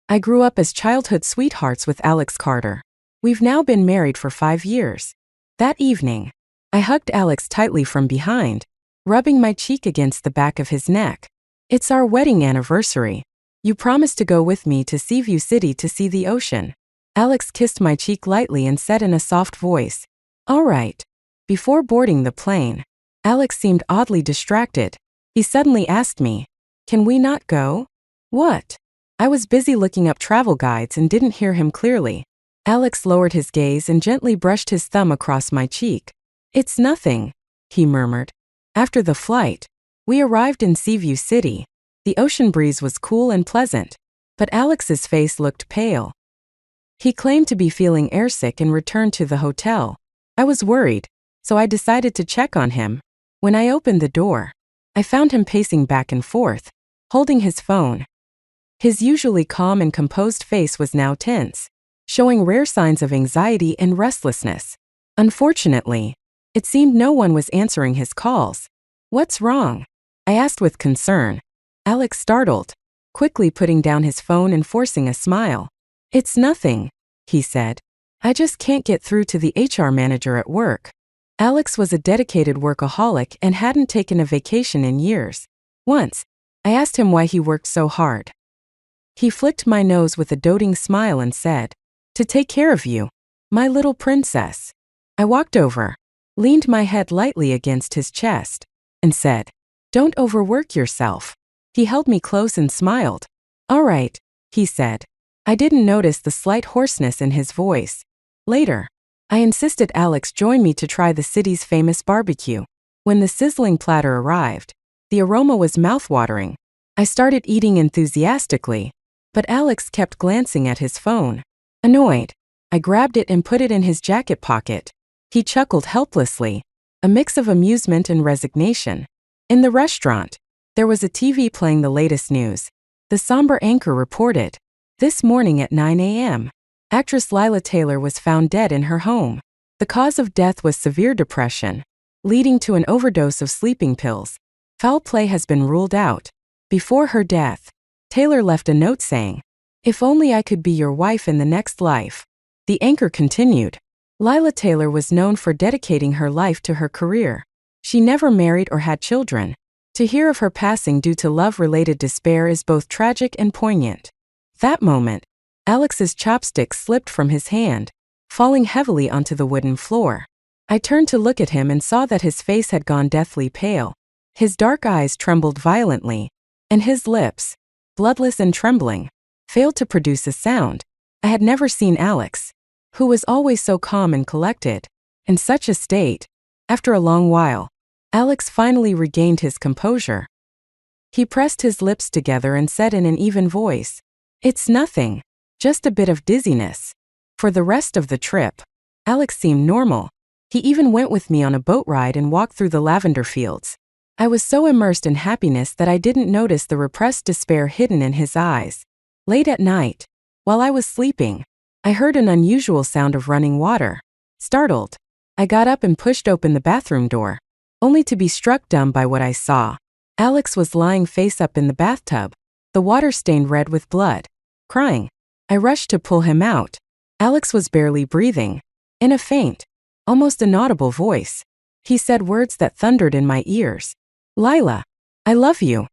I grew up as childhood sweethearts with Alex Carter. We've now been married for 5 years. That evening, I hugged Alex tightly from behind, rubbing my cheek against the back of his neck. It's our wedding anniversary. You promised to go with me to Seaview City to see the ocean. Alex kissed my cheek lightly and said in a soft voice, "All right." Before boarding the plane, Alex seemed oddly distracted. He suddenly asked me, "Can we not go?" "What?" I was busy looking up travel guides and didn't hear him clearly. Alex lowered his gaze and gently brushed his thumb across my cheek. "It's nothing," he murmured. After the flight, we arrived in Seaview City. The ocean breeze was cool and pleasant, but Alex's face looked pale. He claimed to be feeling airsick and returned to the hotel. I was worried, so I decided to check on him. When I opened the door, I found him pacing back and forth, holding his phone. His usually calm and composed face was now tense, showing rare signs of anxiety and restlessness. Unfortunately, it seemed no one was answering his calls. "What's wrong?" I asked with concern. Alex startled, quickly putting down his phone and forcing a smile. "It's nothing," he said. "I just can't get through to the HR manager at work." Alex was a dedicated workaholic and hadn't taken a vacation in years. Once, I asked him why he worked so hard. He flicked my nose with a doting smile and said, "To take care of you, my little princess." I walked over, leaned my head lightly against his chest, and said, "Don't overwork yourself." He held me close and smiled. "All right," he said. I didn't notice the slight hoarseness in his voice. Later, I insisted Alex join me to try the city's famous barbecue. When the sizzling platter arrived, the aroma was mouthwatering. I started eating enthusiastically, but Alex kept glancing at his phone. Annoyed, I grabbed it and put it in his jacket pocket. He chuckled helplessly, a mix of amusement and resignation. In the restaurant, there was a TV playing the latest news. The somber anchor reported, "This morning at 9 a.m., actress Lila Taylor was found dead in her home. The cause of death was severe depression, leading to an overdose of sleeping pills. Foul play has been ruled out." Before her death, Taylor left a note saying, "If only I could be your wife in the next life." The anchor continued, "Lila Taylor was known for dedicating her life to her career. She never married or had children. To hear of her passing due to love-related despair is both tragic and poignant." That moment, Alex's chopsticks slipped from his hand, falling heavily onto the wooden floor. I turned to look at him and saw that his face had gone deathly pale. His dark eyes trembled violently, and his lips, bloodless and trembling, failed to produce a sound. I had never seen Alex, who was always so calm and collected, in such a state. After a long while, Alex finally regained his composure. He pressed his lips together and said in an even voice, "It's nothing. Just a bit of dizziness." For the rest of the trip, Alex seemed normal. He even went with me on a boat ride and walked through the lavender fields. I was so immersed in happiness that I didn't notice the repressed despair hidden in his eyes. Late at night, while I was sleeping, I heard an unusual sound of running water. Startled, I got up and pushed open the bathroom door, only to be struck dumb by what I saw. Alex was lying face up in the bathtub, the water stained red with blood, crying. I rushed to pull him out. Alex was barely breathing. In a faint, almost inaudible voice, he said words that thundered in my ears. "Lila, I love you."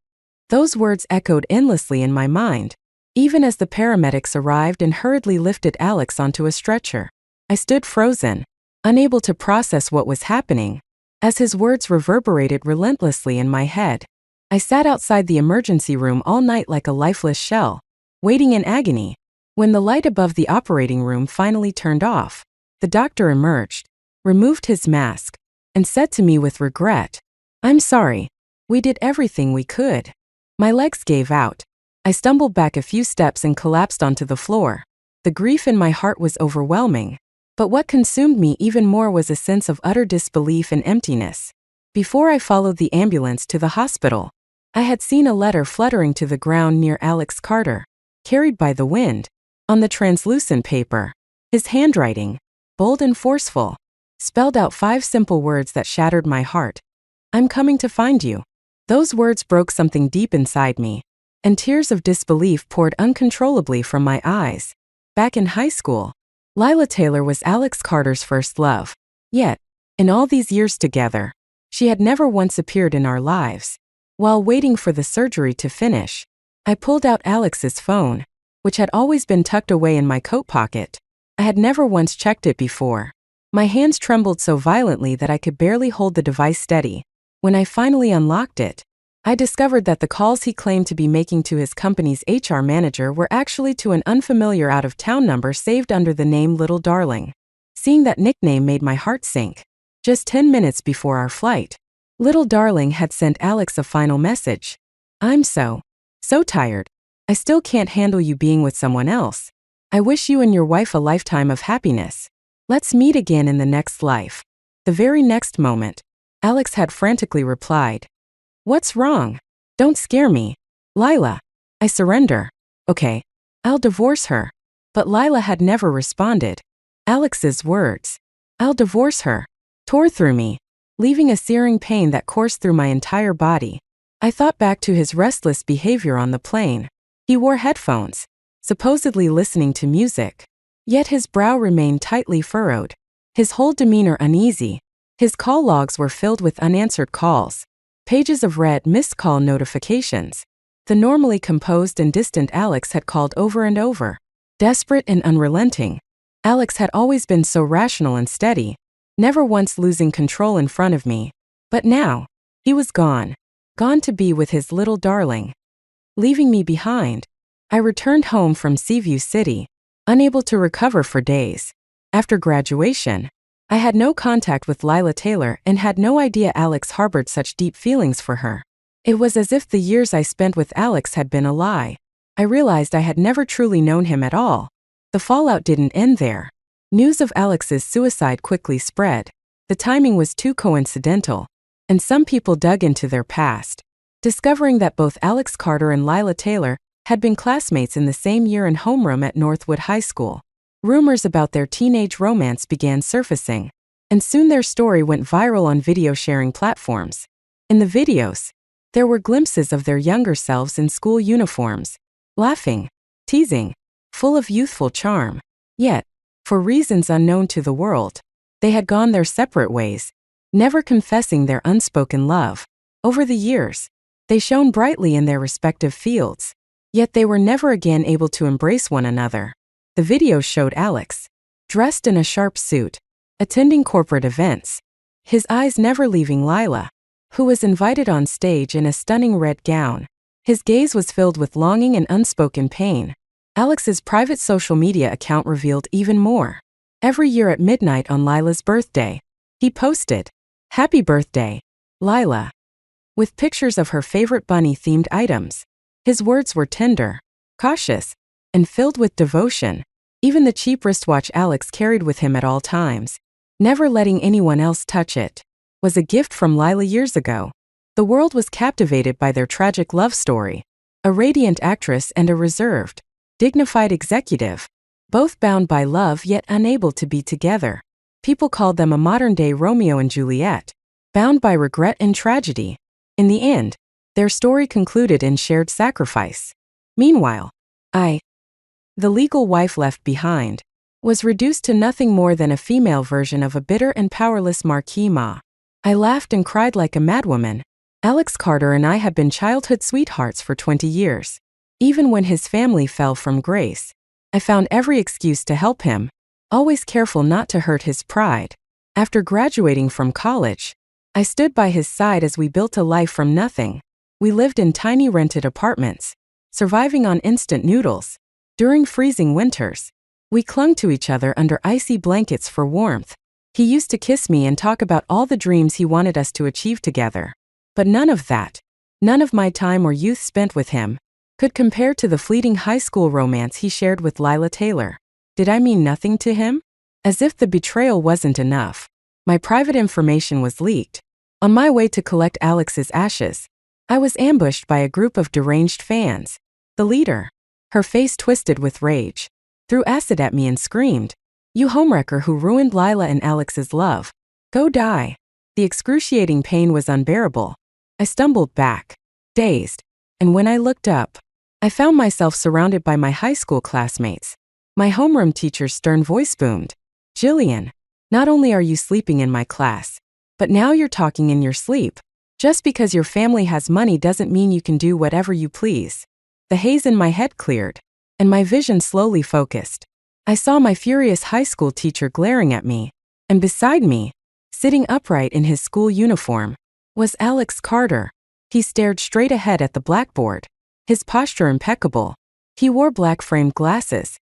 Those words echoed endlessly in my mind, even as the paramedics arrived and hurriedly lifted Alex onto a stretcher. I stood frozen, unable to process what was happening, as his words reverberated relentlessly in my head. I sat outside the emergency room all night like a lifeless shell, waiting in agony. When the light above the operating room finally turned off, the doctor emerged, removed his mask, and said to me with regret, "I'm sorry. We did everything we could." My legs gave out. I stumbled back a few steps and collapsed onto the floor. The grief in my heart was overwhelming, but what consumed me even more was a sense of utter disbelief and emptiness. Before I followed the ambulance to the hospital, I had seen a letter fluttering to the ground near Alex Carter, carried by the wind. On the translucent paper, his handwriting, bold and forceful, spelled out 5 simple words that shattered my heart. "I'm coming to find you." Those words broke something deep inside me. and tears of disbelief poured uncontrollably from my eyes. Back in high school, Lila Taylor was Alex Carter's first love. Yet, in all these years together, she had never once appeared in our lives. While waiting for the surgery to finish, I pulled out Alex's phone, which had always been tucked away in my coat pocket. I had never once checked it before. My hands trembled so violently that I could barely hold the device steady. When I finally unlocked it, I discovered that the calls he claimed to be making to his company's HR manager were actually to an unfamiliar out-of-town number saved under the name Little Darling. Seeing that nickname made my heart sink. Just 10 minutes before our flight, Little Darling had sent Alex a final message. "I'm so tired. I still can't handle you being with someone else. I wish you and your wife a lifetime of happiness. Let's meet again in the next life." The very next moment, Alex had frantically replied, "What's wrong? Don't scare me. Lila, I surrender. Okay, I'll divorce her." But Lila had never responded. Alex's words, "I'll divorce her," tore through me, leaving a searing pain that coursed through my entire body. I thought back to his restless behavior on the plane. He wore headphones, supposedly listening to music. Yet his brow remained tightly furrowed, his whole demeanor uneasy. His call logs were filled with unanswered calls, pages of read missed call notifications. The normally composed and distant Alex had called over and over. Desperate and unrelenting, Alex had always been so rational and steady, never once losing control in front of me. But now, he was gone. Gone to be with his little darling. Leaving me behind. I returned home from Seaview City, unable to recover for days. After graduation, I had no contact with Lila Taylor and had no idea Alex harbored such deep feelings for her. It was as if the years I spent with Alex had been a lie. I realized I had never truly known him at all. The fallout didn't end there. News of Alex's suicide quickly spread. The timing was too coincidental, and some people dug into their past, discovering that both Alex Carter and Lila Taylor had been classmates in the same year and homeroom at Northwood High School. Rumors about their teenage romance began surfacing, and soon their story went viral on video sharing platforms. In the videos, there were glimpses of their younger selves in school uniforms, laughing, teasing, full of youthful charm. Yet, for reasons unknown to the world, they had gone their separate ways, never confessing their unspoken love. Over the years, they shone brightly in their respective fields, yet they were never again able to embrace one another. The video showed Alex, dressed in a sharp suit, attending corporate events, his eyes never leaving Lila, who was invited on stage in a stunning red gown. His gaze was filled with longing and unspoken pain. Alex's private social media account revealed even more. Every year at midnight on Lila's birthday, he posted, "Happy birthday, Lila," with pictures of her favorite bunny-themed items. His words were tender, cautious, and filled with devotion. Even the cheap wristwatch Alex carried with him at all times, never letting anyone else touch it, was a gift from Lila years ago. The world was captivated by their tragic love story. A radiant actress and a reserved, dignified executive, both bound by love yet unable to be together. People called them a modern-day Romeo and Juliet, bound by regret and tragedy. In the end, their story concluded in shared sacrifice. Meanwhile, the legal wife left behind, was reduced to nothing more than a female version of a bitter and powerless Marquis Ma. I laughed and cried like a madwoman. Alex Carter and I had been childhood sweethearts for 20 years. Even when his family fell from grace, I found every excuse to help him, always careful not to hurt his pride. After graduating from college, I stood by his side as we built a life from nothing. We lived in tiny rented apartments, surviving on instant noodles. During freezing winters, we clung to each other under icy blankets for warmth. He used to kiss me and talk about all the dreams he wanted us to achieve together. But none of that, none of my time or youth spent with him, could compare to the fleeting high school romance he shared with Lila Taylor. Did I mean nothing to him? As if the betrayal wasn't enough, my private information was leaked. On my way to collect Alex's ashes, I was ambushed by a group of deranged fans. The leader, her face twisted with rage, threw acid at me and screamed, "You homewrecker who ruined Lila and Alex's love. Go die." The excruciating pain was unbearable. I stumbled back, dazed, and when I looked up, I found myself surrounded by my high school classmates. My homeroom teacher's stern voice boomed. Jillian, not only are you sleeping in my class, but now you're talking in your sleep. Just because your family has money doesn't mean you can do whatever you please. The haze in my head cleared, and my vision slowly focused. I saw my furious high school teacher glaring at me, and beside me, sitting upright in his school uniform, was Alex Carter. He stared straight ahead at the blackboard, his posture impeccable. He wore black-framed glasses,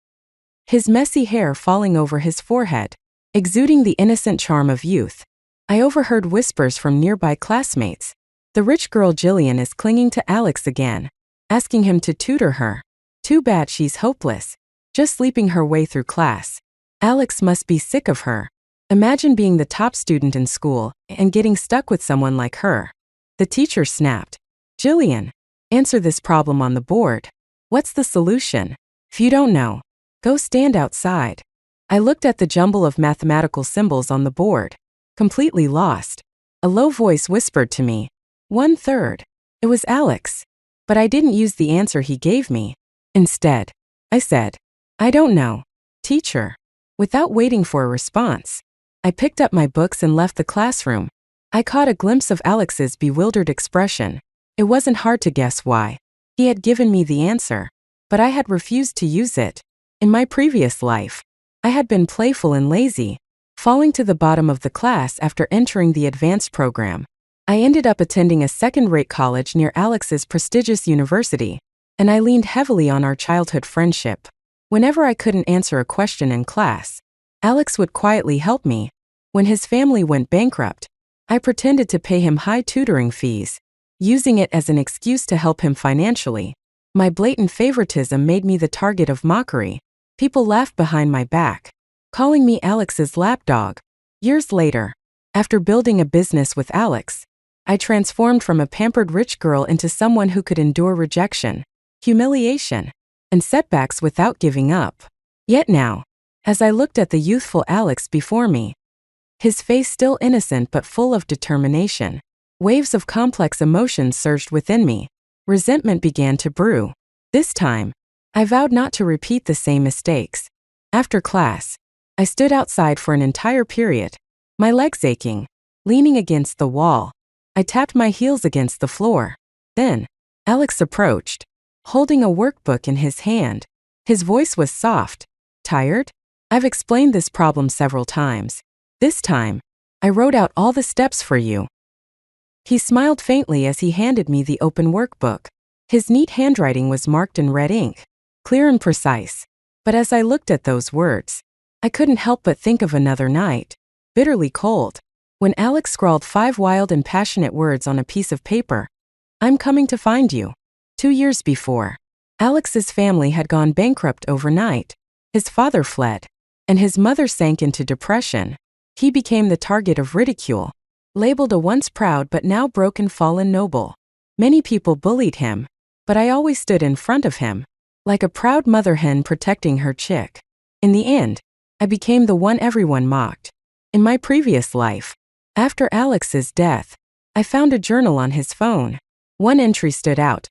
his messy hair falling over his forehead, exuding the innocent charm of youth. I overheard whispers from nearby classmates. The rich girl Jillian is clinging to Alex again, asking him to tutor her. Too bad she's hopeless, just sleeping her way through class. Alex must be sick of her. Imagine being the top student in school and getting stuck with someone like her. The teacher snapped. Jillian, answer this problem on the board. What's the solution? If you don't know, go stand outside. I looked at the jumble of mathematical symbols on the board, completely lost. A low voice whispered to me, 1/3. It was Alex. But I didn't use the answer he gave me. Instead, I said, I don't know, teacher. Without waiting for a response, I picked up my books and left the classroom. I caught a glimpse of Alex's bewildered expression. It wasn't hard to guess why. He had given me the answer, but I had refused to use it. In my previous life, I had been playful and lazy, falling to the bottom of the class after entering the advanced program. I ended up attending a second-rate college near Alex's prestigious university, and I leaned heavily on our childhood friendship. Whenever I couldn't answer a question in class, Alex would quietly help me. When his family went bankrupt, I pretended to pay him high tutoring fees, using it as an excuse to help him financially. My blatant favoritism made me the target of mockery. People laughed behind my back, calling me Alex's lapdog. Years later, after building a business with Alex, I transformed from a pampered rich girl into someone who could endure rejection, humiliation, and setbacks without giving up. Yet now, as I looked at the youthful Alex before me, his face still innocent but full of determination, waves of complex emotions surged within me. Resentment began to brew. This time, I vowed not to repeat the same mistakes. After class, I stood outside for an entire period, my legs aching, leaning against the wall. I tapped my heels against the floor. Then, Alex approached, holding a workbook in his hand. His voice was soft. Tired? I've explained this problem several times. This time, I wrote out all the steps for you. He smiled faintly as he handed me the open workbook. His neat handwriting was marked in red ink, clear and precise. But as I looked at those words, I couldn't help but think of another night, bitterly cold, when Alex scrawled 5 wild and passionate words on a piece of paper. I'm coming to find you. 2 years before, Alex's family had gone bankrupt overnight. His father fled, and his mother sank into depression. He became the target of ridicule, labeled a once proud but now broken fallen noble. Many people bullied him, but I always stood in front of him, like a proud mother hen protecting her chick. In the end, I became the one everyone mocked. In my previous life, after Alex's death, I found a journal on his phone. One entry stood out.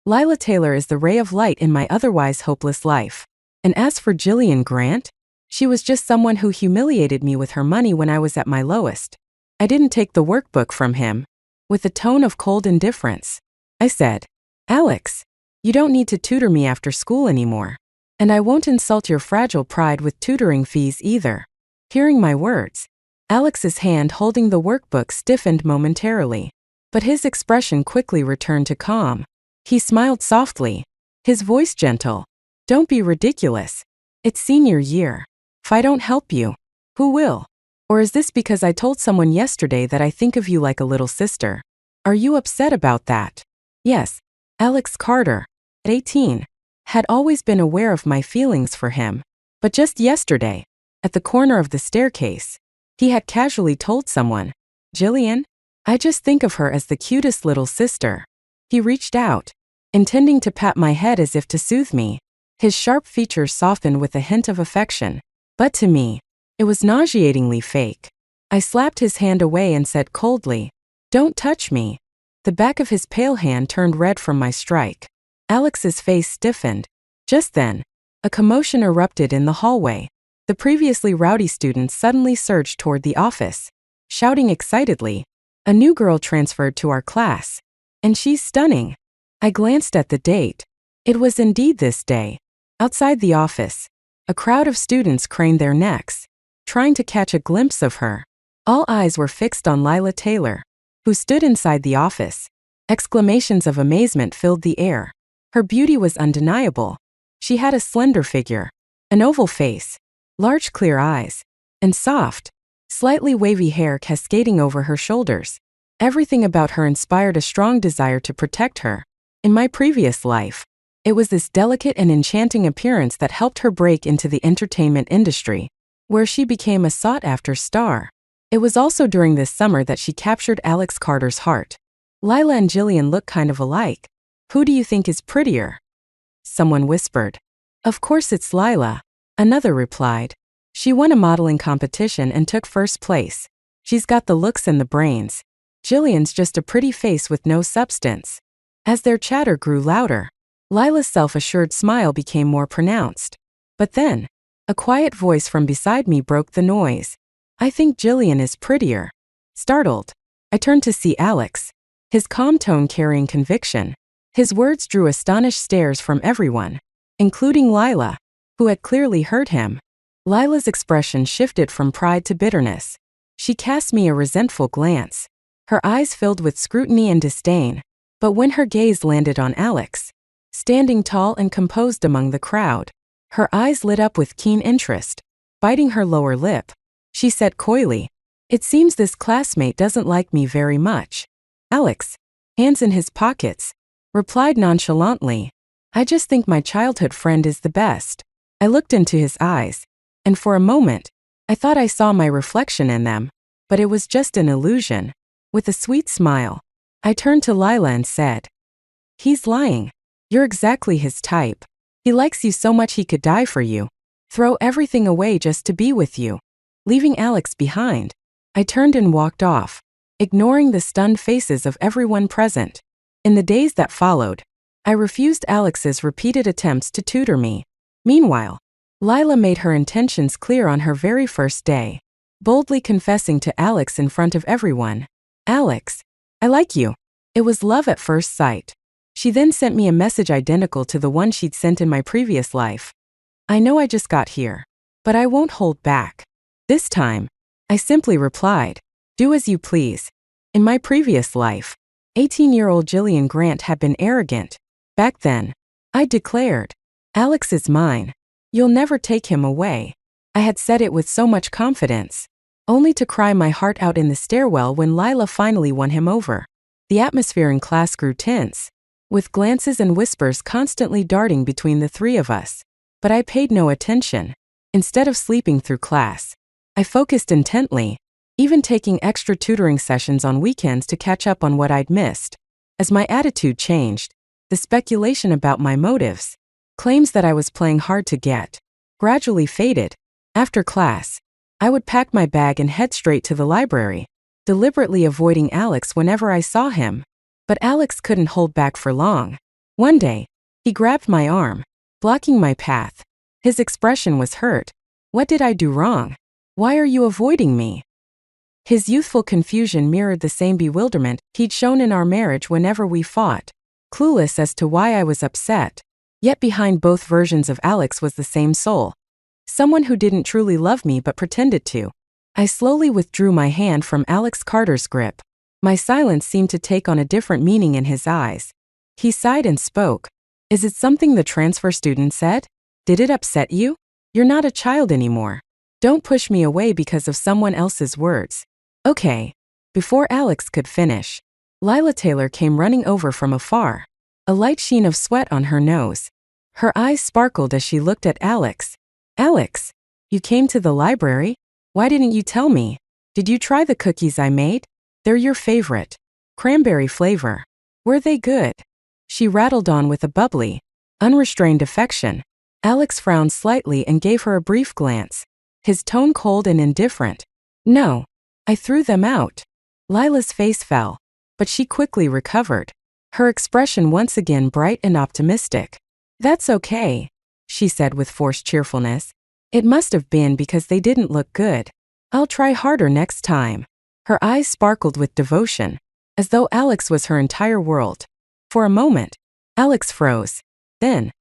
Lila Taylor is the ray of light in my otherwise hopeless life. And as for Jillian Grant, she was just someone who humiliated me with her money when I was at my lowest. I didn't take the workbook from him. With a tone of cold indifference, I said, Alex, you don't need to tutor me after school anymore. And I won't insult your fragile pride with tutoring fees either. Hearing my words, Alex's hand holding the workbook stiffened momentarily, but his expression quickly returned to calm. He smiled softly, his voice gentle. Don't be ridiculous. It's senior year. If I don't help you, who will? Or is this because I told someone yesterday that I think of you like a little sister? Are you upset about that? Yes, Alex Carter, at 18, had always been aware of my feelings for him. But just yesterday, at the corner of the staircase, he had casually told someone, Jillian, I just think of her as the cutest little sister. He reached out, intending to pat my head as if to soothe me. His sharp features softened with a hint of affection. But to me, it was nauseatingly fake. I slapped his hand away and said coldly, Don't touch me. The back of his pale hand turned red from my strike. Alex's face stiffened. Just then, a commotion erupted in the hallway. The previously rowdy students suddenly surged toward the office, shouting excitedly, "A new girl transferred to our class. And she's stunning." I glanced at the date. It was indeed this day. Outside the office, a crowd of students craned their necks, trying to catch a glimpse of her. All eyes were fixed on Lila Taylor, who stood inside the office. Exclamations of amazement filled the air. Her beauty was undeniable. She had a slender figure, an oval face, large clear eyes, and soft, slightly wavy hair cascading over her shoulders. Everything about her inspired a strong desire to protect her. In my previous life, it was this delicate and enchanting appearance that helped her break into the entertainment industry, where she became a sought-after star. It was also during this summer that she captured Alex Carter's heart. "Lila and Jillian look kind of alike. Who do you think is prettier?" someone whispered. "Of course it's Lila," another replied. "She won a modeling competition and took first place. She's got the looks and the brains. Jillian's just a pretty face with no substance." As their chatter grew louder, Lila's self-assured smile became more pronounced. But then, a quiet voice from beside me broke the noise. "I think Jillian is prettier." Startled, I turned to see Alex, his calm tone carrying conviction. His words drew astonished stares from everyone, including Lila, who had clearly heard him. Lila's expression shifted from pride to bitterness. She cast me a resentful glance. Her eyes filled with scrutiny and disdain. But when her gaze landed on Alex, standing tall and composed among the crowd, her eyes lit up with keen interest. Biting her lower lip, she said coyly, "It seems this classmate doesn't like me very much." Alex, hands in his pockets, replied nonchalantly, "I just think my childhood friend is the best." I looked into his eyes, and for a moment, I thought I saw my reflection in them, but it was just an illusion. With a sweet smile, I turned to Lila and said, "He's lying. You're exactly his type. He likes you so much he could die for you. Throw everything away just to be with you." Leaving Alex behind, I turned and walked off, ignoring the stunned faces of everyone present. In the days that followed, I refused Alex's repeated attempts to tutor me. Meanwhile, Lila made her intentions clear on her very first day, boldly confessing to Alex in front of everyone, "Alex, I like you." It was love at first sight. She then sent me a message identical to the one she'd sent in my previous life. "I know I just got here, but I won't hold back." This time, I simply replied, "Do as you please." In my previous life, 18-year-old Jillian Grant had been arrogant. Back then, I declared, "Alex is mine. You'll never take him away." I had said it with so much confidence, only to cry my heart out in the stairwell when Lila finally won him over. The atmosphere in class grew tense, with glances and whispers constantly darting between the three of us. But I paid no attention. Instead of sleeping through class, I focused intently, even taking extra tutoring sessions on weekends to catch up on what I'd missed. As my attitude changed, the speculation about my motives, claims that I was playing hard to get, gradually faded. After class, I would pack my bag and head straight to the library, deliberately avoiding Alex whenever I saw him. But Alex couldn't hold back for long. One day, he grabbed my arm, blocking my path. His expression was hurt. "What did I do wrong? Why are you avoiding me?" His youthful confusion mirrored the same bewilderment he'd shown in our marriage whenever we fought. Clueless as to why I was upset, yet behind both versions of Alex was the same soul. Someone who didn't truly love me but pretended to. I slowly withdrew my hand from Alex Carter's grip. My silence seemed to take on a different meaning in his eyes. He sighed and spoke. "Is it something the transfer student said? Did it upset you? You're not a child anymore. Don't push me away because of someone else's words." "Okay." Before Alex could finish, Lila Taylor came running over from afar, a light sheen of sweat on her nose. Her eyes sparkled as she looked at Alex. "Alex, you came to the library? Why didn't you tell me? Did you try the cookies I made? They're your favorite. Cranberry flavor. Were they good?" She rattled on with a bubbly, unrestrained affection. Alex frowned slightly and gave her a brief glance, his tone cold and indifferent. "No. I threw them out." Lila's face fell, but she quickly recovered. her expression once again bright and optimistic. "That's okay," she said with forced cheerfulness. "It must have been because they didn't look good. I'll try harder next time." Her eyes sparkled with devotion, as though Alex was her entire world. For a moment, Alex froze. Then,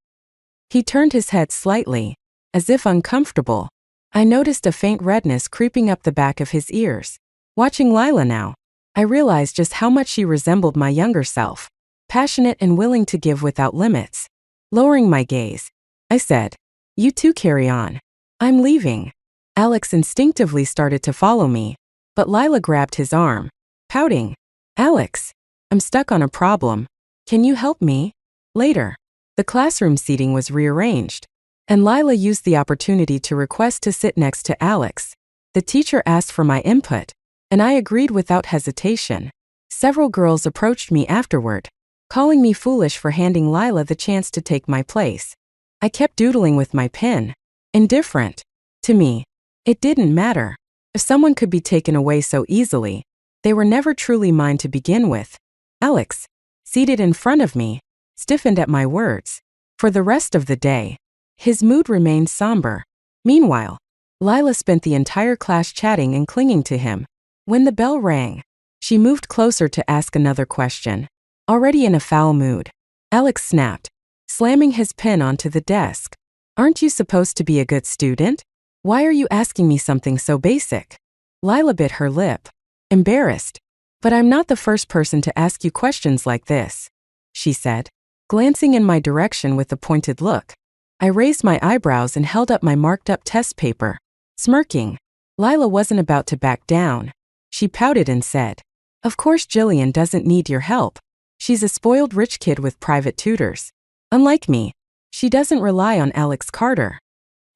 he turned his head slightly, as if uncomfortable. I noticed a faint redness creeping up the back of his ears. Watching Lila now, I realized just how much she resembled my younger self, passionate and willing to give without limits. Lowering my gaze, I said, "You two carry on. I'm leaving." Alex instinctively started to follow me, but Lila grabbed his arm, pouting. "Alex, I'm stuck on a problem. Can you help me?" Later, the classroom seating was rearranged, and Lila used the opportunity to request to sit next to Alex. The teacher asked for my input, and I agreed without hesitation. Several girls approached me afterward, calling me foolish for handing Lila the chance to take my place. I kept doodling with my pen. Indifferent. To me, it didn't matter. If someone could be taken away so easily, they were never truly mine to begin with. Alex, seated in front of me, stiffened at my words. For the rest of the day, his mood remained somber. Meanwhile, Lila spent the entire class chatting and clinging to him. When the bell rang, she moved closer to ask another question. Already in a foul mood, Alex snapped, slamming his pen onto the desk. "Aren't you supposed to be a good student? Why are you asking me something so basic?" Lila bit her lip, embarrassed. "But I'm not the first person to ask you questions like this," she said, glancing in my direction with a pointed look. I raised my eyebrows and held up my marked-up test paper, smirking. Lila wasn't about to back down. She pouted and said, "Of course Jillian doesn't need your help. She's a spoiled rich kid with private tutors. Unlike me, she doesn't rely on Alex Carter."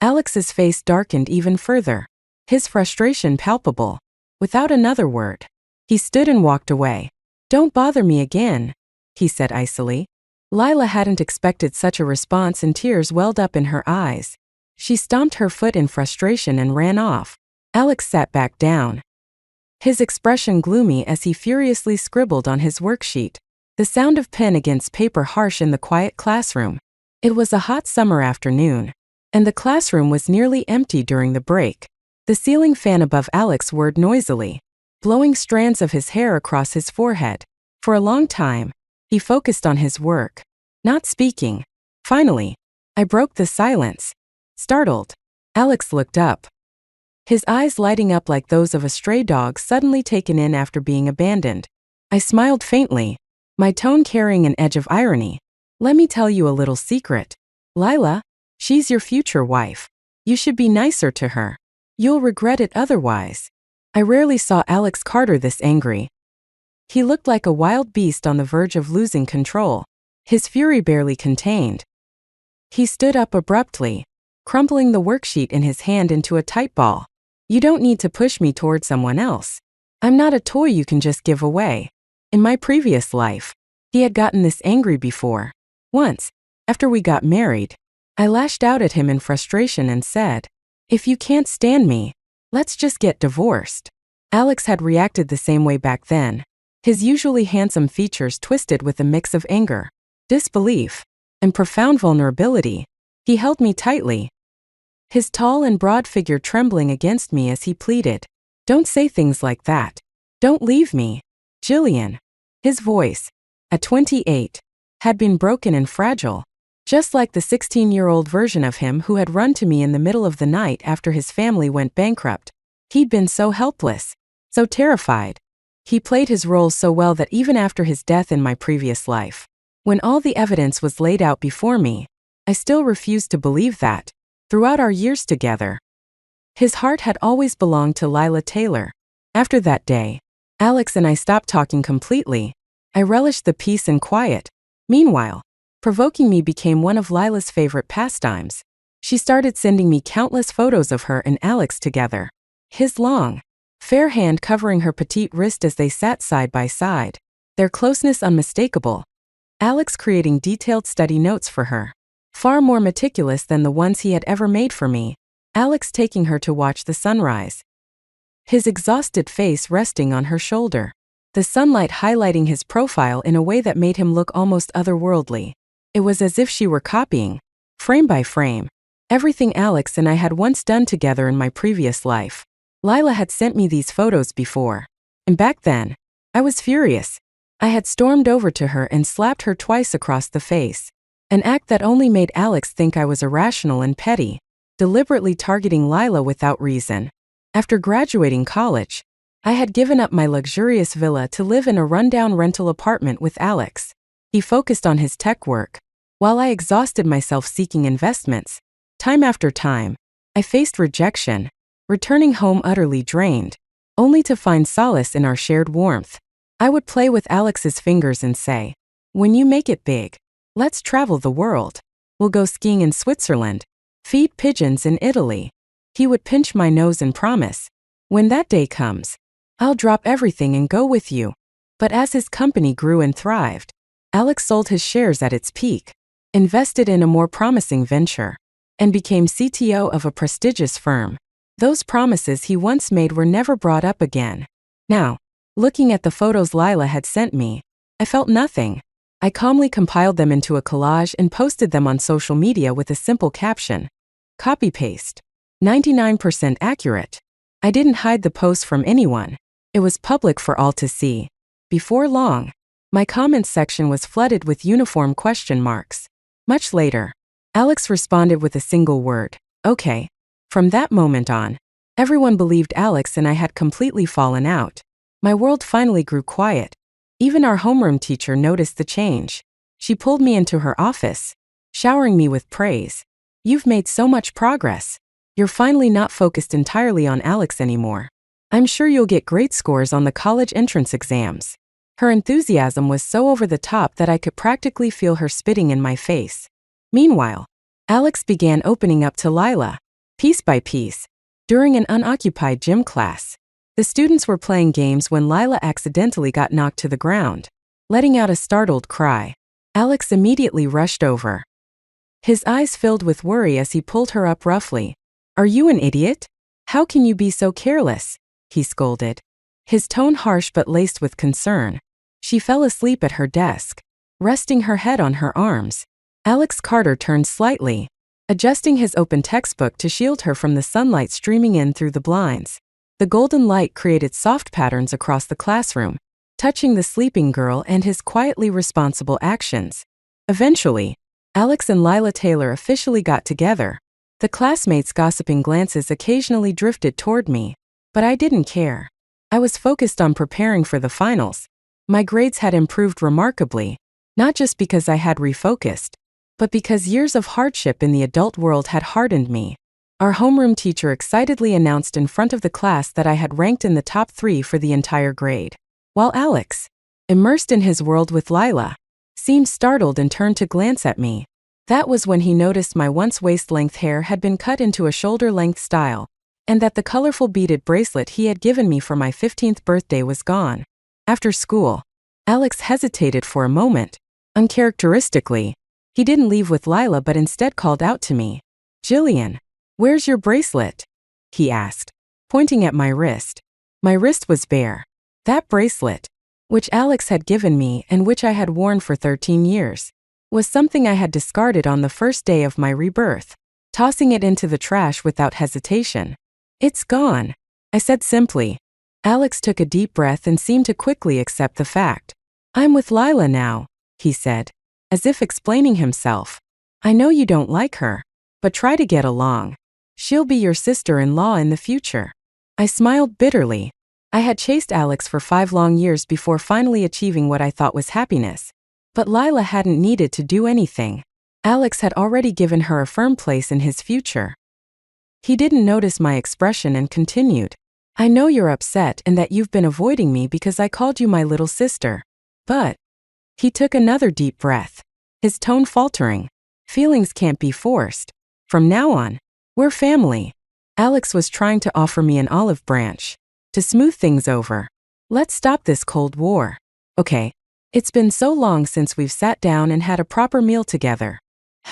Alex's face darkened even further, his frustration palpable. Without another word, he stood and walked away. "Don't bother me again," he said icily. Lila hadn't expected such a response and tears welled up in her eyes. She stomped her foot in frustration and ran off. Alex sat back down, his expression gloomy as he furiously scribbled on his worksheet. The sound of pen against paper harsh in the quiet classroom. It was a hot summer afternoon, and the classroom was nearly empty during the break. The ceiling fan above Alex whirred noisily, blowing strands of his hair across his forehead. For a long time, he focused on his work, not speaking. Finally, I broke the silence. Startled, Alex looked up, his eyes lighting up like those of a stray dog suddenly taken in after being abandoned. I smiled faintly, my tone carrying an edge of irony. "Let me tell you a little secret. Lila, she's your future wife. You should be nicer to her. You'll regret it otherwise." I rarely saw Alex Carter this angry. He looked like a wild beast on the verge of losing control, his fury barely contained. He stood up abruptly, crumpling the worksheet in his hand into a tight ball. "You don't need to push me toward someone else. I'm not a toy you can just give away." In my previous life, he had gotten this angry before. Once, after we got married, I lashed out at him in frustration and said, "If you can't stand me, let's just get divorced." Alex had reacted the same way back then, his usually handsome features twisted with a mix of anger, disbelief, and profound vulnerability. He held me tightly, his tall and broad figure trembling against me as he pleaded, "Don't say things like that. Don't leave me, Jillian." His voice, at 28, had been broken and fragile, just like the 16-year-old version of him who had run to me in the middle of the night after his family went bankrupt. He'd been so helpless, so terrified. He played his role so well that even after his death in my previous life, when all the evidence was laid out before me, I still refused to believe that. Throughout our years together, his heart had always belonged to Lila Taylor. After that day, Alex and I stopped talking completely. I relished the peace and quiet. Meanwhile, provoking me became one of Lila's favorite pastimes. She started sending me countless photos of her and Alex together, his long, fair hand covering her petite wrist as they sat side by side, their closeness unmistakable. Alex creating detailed study notes for her, far more meticulous than the ones he had ever made for me. Alex taking her to watch the sunrise, his exhausted face resting on her shoulder. the sunlight highlighting his profile in a way that made him look almost otherworldly. It was as if she were copying, frame by frame, everything Alex and I had once done together in my previous life. Lila had sent me these photos before, and back then, I was furious. I had stormed over to her and slapped her twice across the face, an act that only made Alex think I was irrational and petty, deliberately targeting Lila without reason. After graduating college, I had given up my luxurious villa to live in a rundown rental apartment with Alex. He focused on his tech work, while I exhausted myself seeking investments. Time after time, I faced rejection, returning home utterly drained, only to find solace in our shared warmth. I would play with Alex's fingers and say, "When you make it big, let's travel the world. We'll go skiing in Switzerland, feed pigeons in Italy." He would pinch my nose and promise, "When that day comes, I'll drop everything and go with you." But as his company grew and thrived, Alex sold his shares at its peak, invested in a more promising venture, and became CTO of a prestigious firm. Those promises he once made were never brought up again. Now, looking at the photos Lila had sent me, I felt nothing. I calmly compiled them into a collage and posted them on social media with a simple caption. Copy-paste. 99% accurate. I didn't hide the post from anyone. It was public for all to see. Before long, my comments section was flooded with uniform question marks. Much later, Alex responded with a single word, "Okay." From that moment on, everyone believed Alex and I had completely fallen out. My world finally grew quiet. Even our homeroom teacher noticed the change. She pulled me into her office, showering me with praise. "You've made so much progress. You're finally not focused entirely on Alex anymore. I'm sure you'll get great scores on the college entrance exams." Her enthusiasm was so over the top that I could practically feel her spitting in my face. Meanwhile, Alex began opening up to Lila, piece by piece. During an unoccupied gym class, the students were playing games when Lila accidentally got knocked to the ground. Letting out a startled cry, Alex immediately rushed over. His eyes filled with worry as he pulled her up roughly. "Are you an idiot? How can you be so careless?" he scolded, his tone harsh but laced with concern. She fell asleep at her desk, resting her head on her arms. Alex Carter turned slightly, adjusting his open textbook to shield her from the sunlight streaming in through the blinds. The golden light created soft patterns across the classroom, touching the sleeping girl and his quietly responsible actions. Eventually, Alex and Lila Taylor officially got together. The classmates' gossiping glances occasionally drifted toward me, but I didn't care. I was focused on preparing for the finals. My grades had improved remarkably, not just because I had refocused, but because years of hardship in the adult world had hardened me. Our homeroom teacher excitedly announced in front of the class that I had ranked in the top 3 for the entire grade, while Alex, immersed in his world with Lila, seemed startled and turned to glance at me. That was when he noticed my once waist-length hair had been cut into a shoulder-length style, and that the colorful beaded bracelet he had given me for my 15th birthday was gone. After school, Alex hesitated for a moment. Uncharacteristically, he didn't leave with Lila but instead called out to me. "Jillian, where's your bracelet?" he asked, pointing at my wrist. My wrist was bare. That bracelet, which Alex had given me and which I had worn for 13 years, was something I had discarded on the first day of my rebirth, tossing it into the trash without hesitation. "It's gone," I said simply. Alex took a deep breath and seemed to quickly accept the fact. "I'm with Lila now," he said, as if explaining himself. "I know you don't like her, but try to get along. She'll be your sister-in-law in the future." I smiled bitterly. I had chased Alex for 5 long years before finally achieving what I thought was happiness. But Lila hadn't needed to do anything. Alex had already given her a firm place in his future. He didn't notice my expression and continued. "I know you're upset and that you've been avoiding me because I called you my little sister. But..." He took another deep breath, his tone faltering. "Feelings can't be forced. From now on, we're family." Alex was trying to offer me an olive branch, to smooth things over. "Let's stop this Cold War. Okay? It's been so long since we've sat down and had a proper meal together."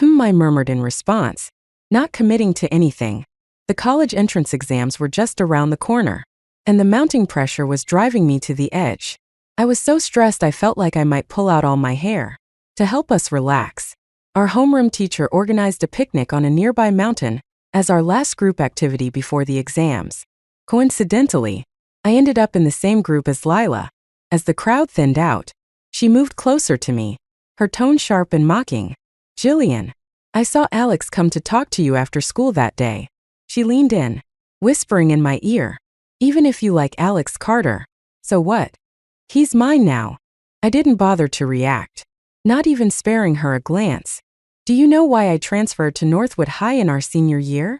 I murmured in response, not committing to anything. The college entrance exams were just around the corner, and the mounting pressure was driving me to the edge. I was so stressed I felt like I might pull out all my hair. To help us relax, our homeroom teacher organized a picnic on a nearby mountain as our last group activity before the exams. Coincidentally, I ended up in the same group as Lila. As the crowd thinned out, she moved closer to me, her tone sharp and mocking. "Jillian, I saw Alex come to talk to you after school that day." She leaned in, whispering in my ear, "Even if you like Alex Carter, so what? He's mine now." I didn't bother to react, not even sparing her a glance. "Do you know why I transferred to Northwood High in our senior year?"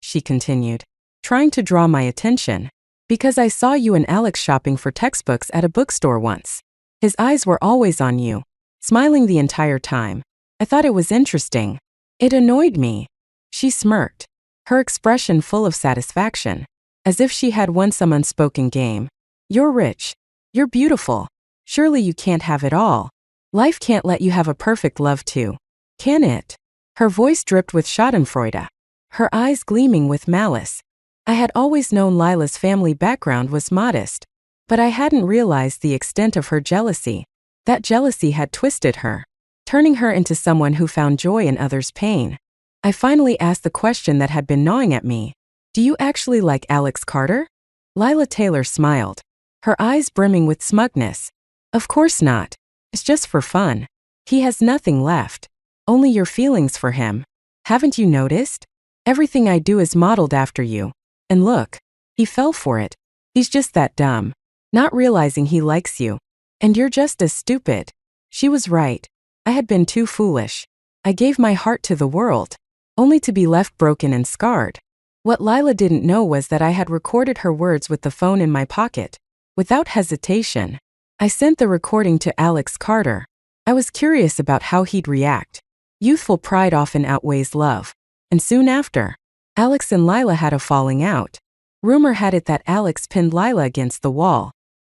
she continued, trying to draw my attention. "Because I saw you and Alex shopping for textbooks at a bookstore once. His eyes were always on you, smiling the entire time. I thought it was interesting. It annoyed me." She smirked, her expression full of satisfaction, as if she had won some unspoken game. "You're rich. You're beautiful. Surely you can't have it all. Life can't let you have a perfect love too, can it?" Her voice dripped with schadenfreude, her eyes gleaming with malice. I had always known Lila's family background was modest, but I hadn't realized the extent of her jealousy. That jealousy had twisted her, turning her into someone who found joy in others' pain. I finally asked the question that had been gnawing at me. "Do you actually like Alex Carter?" Lila Taylor smiled, her eyes brimming with smugness. "Of course not. It's just for fun. He has nothing left. Only your feelings for him. Haven't you noticed? Everything I do is modeled after you. And look, he fell for it. He's just that dumb, not realizing he likes you. And you're just as stupid." She was right. I had been too foolish. I gave my heart to the world, only to be left broken and scarred. What Lila didn't know was that I had recorded her words with the phone in my pocket. Without hesitation, I sent the recording to Alex Carter. I was curious about how he'd react. Youthful pride often outweighs love. And soon after, Alex and Lila had a falling out. Rumor had it that Alex pinned Lila against the wall,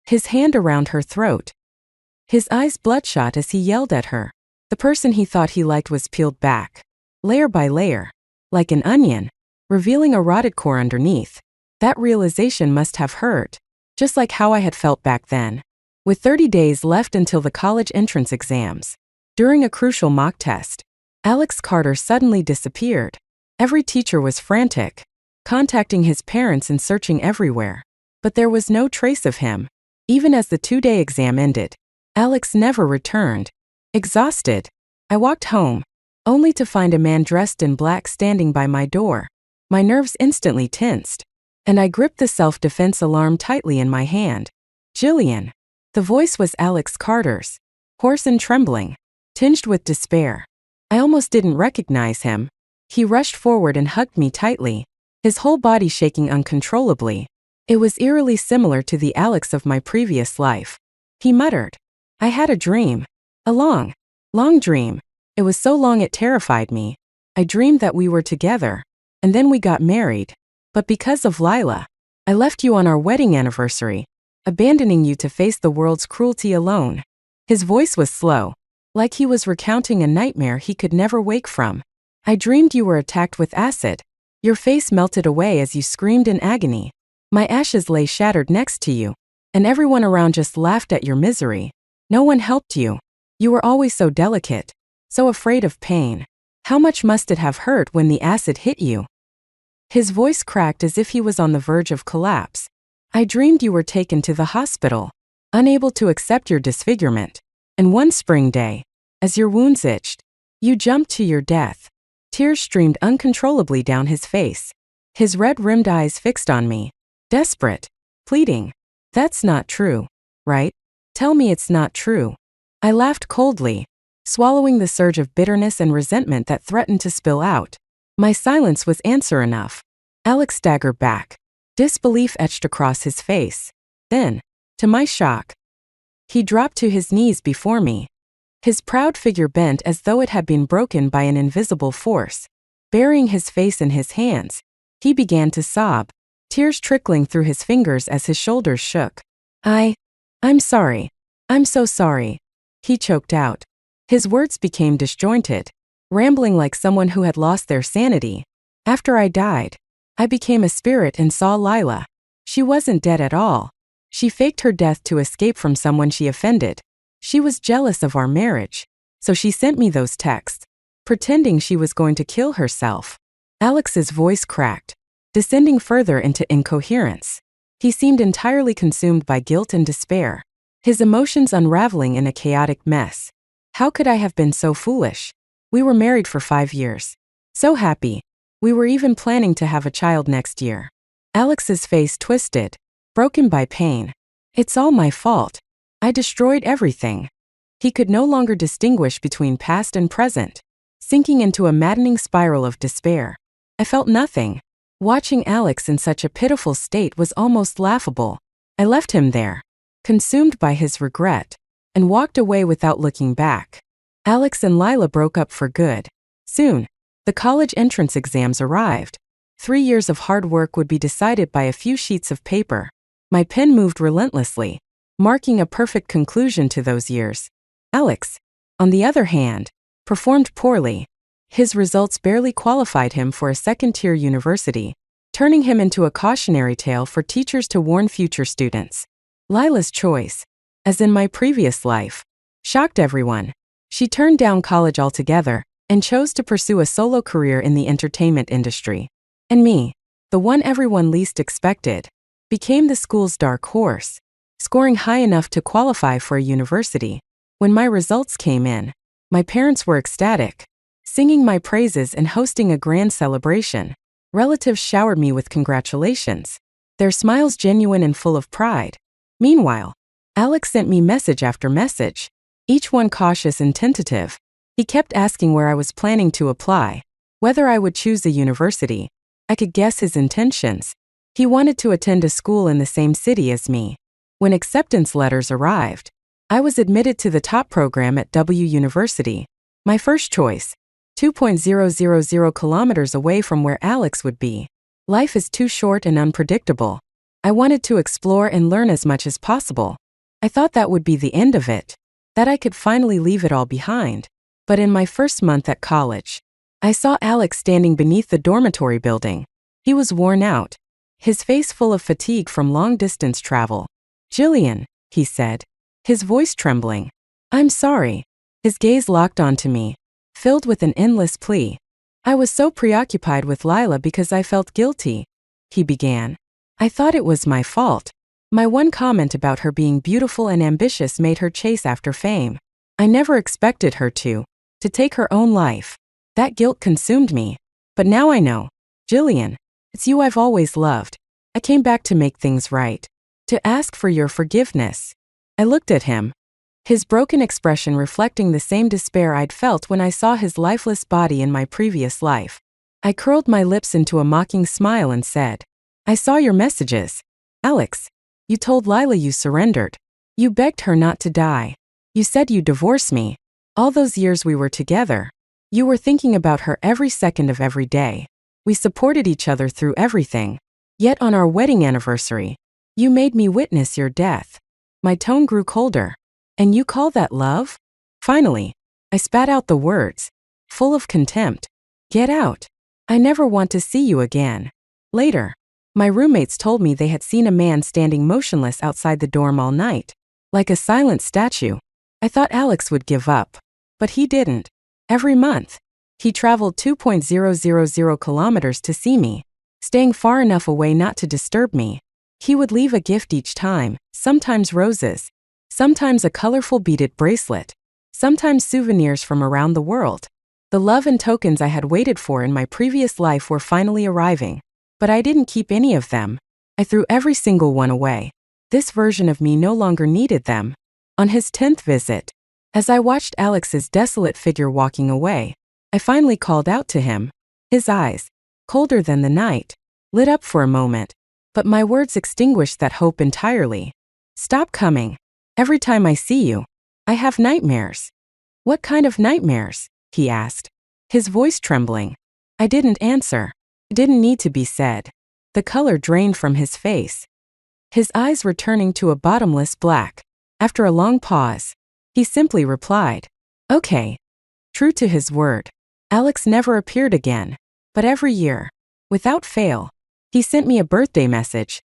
his hand around her throat, his eyes bloodshot as he yelled at her. The person he thought he liked was peeled back, layer by layer, like an onion, revealing a rotted core underneath. That realization must have hurt, just like how I had felt back then. With 30 days left until the college entrance exams, during a crucial mock test, Alex Carter suddenly disappeared. Every teacher was frantic, contacting his parents and searching everywhere. But there was no trace of him. Even as the 2-day exam ended, Alex never returned. Exhausted, I walked home, only to find a man dressed in black standing by my door. My nerves instantly tensed, and I gripped the self-defense alarm tightly in my hand. "Jillian." The voice was Alex Carter's, hoarse and trembling, tinged with despair. I almost didn't recognize him. He rushed forward and hugged me tightly, his whole body shaking uncontrollably. It was eerily similar to the Alex of my previous life. He muttered, "I had a dream. A long, long dream. It was so long it terrified me. I dreamed that we were together, and then we got married. But because of Lila, I left you on our wedding anniversary, abandoning you to face the world's cruelty alone." His voice was slow, like he was recounting a nightmare he could never wake from. "I dreamed you were attacked with acid. Your face melted away as you screamed in agony. My ashes lay shattered next to you, and everyone around just laughed at your misery. No one helped you. You were always so delicate, so afraid of pain. How much must it have hurt when the acid hit you?" His voice cracked as if he was on the verge of collapse. "I dreamed you were taken to the hospital, unable to accept your disfigurement. And one spring day, as your wounds itched, you jumped to your death." Tears streamed uncontrollably down his face, his red-rimmed eyes fixed on me, desperate, pleading. "That's not true, right? Tell me it's not true." I laughed coldly, swallowing the surge of bitterness and resentment that threatened to spill out. My silence was answer enough. Alex staggered back, disbelief etched across his face. Then, to my shock, he dropped to his knees before me. His proud figure bent as though it had been broken by an invisible force. Burying his face in his hands, he began to sob, tears trickling through his fingers as his shoulders shook. I'm sorry. I'm so sorry," he choked out. His words became disjointed, rambling like someone who had lost their sanity. "After I died, I became a spirit and saw Lila. She wasn't dead at all. She faked her death to escape from someone she offended. She was jealous of our marriage, so she sent me those texts, pretending she was going to kill herself. Alex's voice cracked, descending further into incoherence. He seemed entirely consumed by guilt and despair, his emotions unraveling in a chaotic mess. How could I have been so foolish? We were married for 5 years. So happy. We were even planning to have a child next year. Alex's face twisted, broken by pain. It's all my fault. I destroyed everything. He could no longer distinguish between past and present, sinking into a maddening spiral of despair. I felt nothing. Watching Alex in such a pitiful state was almost laughable. I left him there, consumed by his regret, and walked away without looking back. Alex and Lila broke up for good. Soon, the college entrance exams arrived. 3 years of hard work would be decided by a few sheets of paper. My pen moved relentlessly, marking a perfect conclusion to those years. Alex, on the other hand, performed poorly. His results barely qualified him for a second-tier university, turning him into a cautionary tale for teachers to warn future students. Lila's choice, as in my previous life, shocked everyone. She turned down college altogether and chose to pursue a solo career in the entertainment industry. And me, the one everyone least expected, became the school's dark horse, scoring high enough to qualify for a university. When my results came in, my parents were ecstatic, singing my praises and hosting a grand celebration. Relatives showered me with congratulations, their smiles genuine and full of pride. Meanwhile, Alex sent me message after message, each one cautious and tentative. He kept asking where I was planning to apply, whether I would choose a university. I could guess his intentions. He wanted to attend a school in the same city as me. When acceptance letters arrived, I was admitted to the top program at W University, my first choice, 2.000 kilometers away from where Alex would be. Life is too short and unpredictable. I wanted to explore and learn as much as possible. I thought that would be the end of it, that I could finally leave it all behind. But in my first month at college, I saw Alex standing beneath the dormitory building. He was worn out, his face full of fatigue from long-distance travel. "Jillian," he said, his voice trembling. "I'm sorry." His gaze locked onto me, filled with an endless plea. "I was so preoccupied with Lila because I felt guilty," he began. "I thought it was my fault. My one comment about her being beautiful and ambitious made her chase after fame. I never expected her to take her own life. That guilt consumed me. But now I know. Jillian, it's you I've always loved. I came back to make things right, to ask for your forgiveness." I looked at him, his broken expression reflecting the same despair I'd felt when I saw his lifeless body in my previous life. I curled my lips into a mocking smile and said, "I saw your messages. Alex, you told Lila you surrendered. You begged her not to die. You said you'd divorce me. All those years we were together, you were thinking about her every second of every day. We supported each other through everything. Yet on our wedding anniversary, you made me witness your death." My tone grew colder. "And you call that love?" Finally, I spat out the words, full of contempt. "Get out. I never want to see you again." Later, my roommates told me they had seen a man standing motionless outside the dorm all night, like a silent statue. I thought Alex would give up, but he didn't. Every month, he traveled 2.000 kilometers to see me, staying far enough away not to disturb me. He would leave a gift each time, sometimes roses, sometimes a colorful beaded bracelet, sometimes souvenirs from around the world. The love and tokens I had waited for in my previous life were finally arriving, but I didn't keep any of them. I threw every single one away. This version of me no longer needed them. On his 10th visit, as I watched Alex's desolate figure walking away, I finally called out to him. His eyes, colder than the night, lit up for a moment, but my words extinguished that hope entirely. "Stop coming. Every time I see you, I have nightmares." "What kind of nightmares?" he asked, his voice trembling. I didn't answer. It didn't need to be said. The color drained from his face, his eyes returning to a bottomless black. After a long pause, he simply replied, "Okay." True to his word, Alex never appeared again, but every year, without fail, he sent me a birthday message.